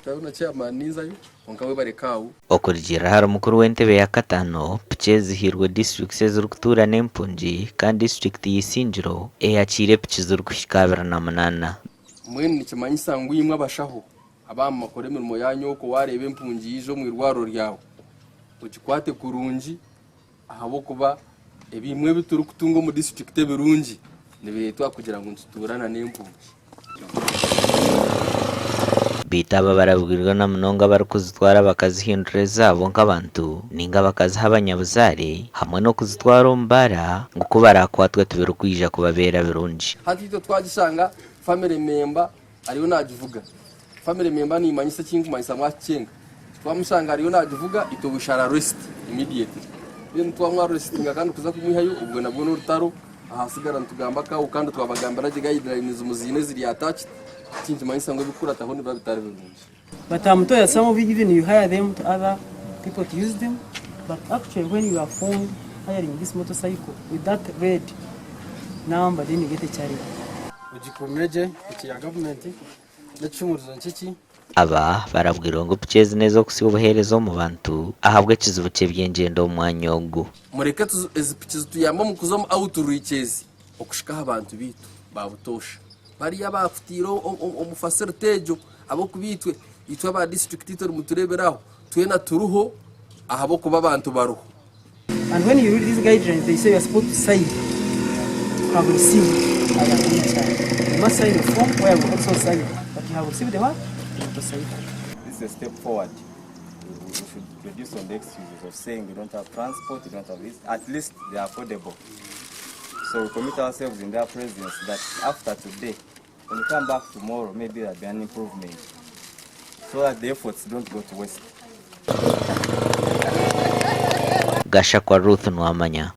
tabona chairman nizayo onkawe barekawo okurigira hari umukuru w'entebe ya katano piki zihirwe district z'urukutura n'empunji kandi district y'Isingiro eyakire piki z'urukushika 28 mwene nikimanyisa ngo yimwe abashaho abamakore mirimo yanyoko warebe empunji ijo mu irwaro ryawe ukikwate kurunji ahabo kuba ebimwe biturukutungo mu district birunji nibiretwa kugira ngo ntuturana n'empunji bitaba barabwirwa na munonga bari kuzitwara bakazihindura zabo nk'abantu ninga bakaziha abanyabuzare hamwe no kuzitwara umbara ngo kubarakwatwe tubera kwija kubabera birunji hatito twagishanga family member ariyo nagivuga family member ni manyisa kingu manyisa mwacenga twamusanga ariyo nagivuga itobushara arrest immediately then twamwa arrestinga kandi kuza kumwihayo ubwo nabwo n'urutaro ahasigara ntugamba ka ukandi twabagambara guidelines muzine ziri attached kintu manyisa ngo bikurata aho niba bitari birunji batamutoya some of even you hire them to other people to use them, but actually when you are found hiring this motorcycle with that red number then you get a charge ugikomeje iki ya government n'icumurizo nkiki aba barabwirwa ngo piki neza kusiba ubuherezo mu bantu ahabwe kizubuke by'ingendo mu mwanyogo mureke piki tuyamba mu kuzo outreaches okushika abantu bitu babutosha bari yabafutiro omufacilitejo abo kubitwe itwa ba district itor mutureberaho twena turuho ahabo kuba abantu baruho. And when you read these guidelines they say you are supposed to sign have received as a teacher. You must sign a form where you also sign that you have received the what? This is a step forward. We should reduce on the excuses of saying we don't have transport, we don't have this. At least they are affordable. So we commit ourselves in their presence that after today, when we come back tomorrow, maybe there'll be an improvement. So that the efforts don't go to waste. Gasha kwa Ruth Nwamanya.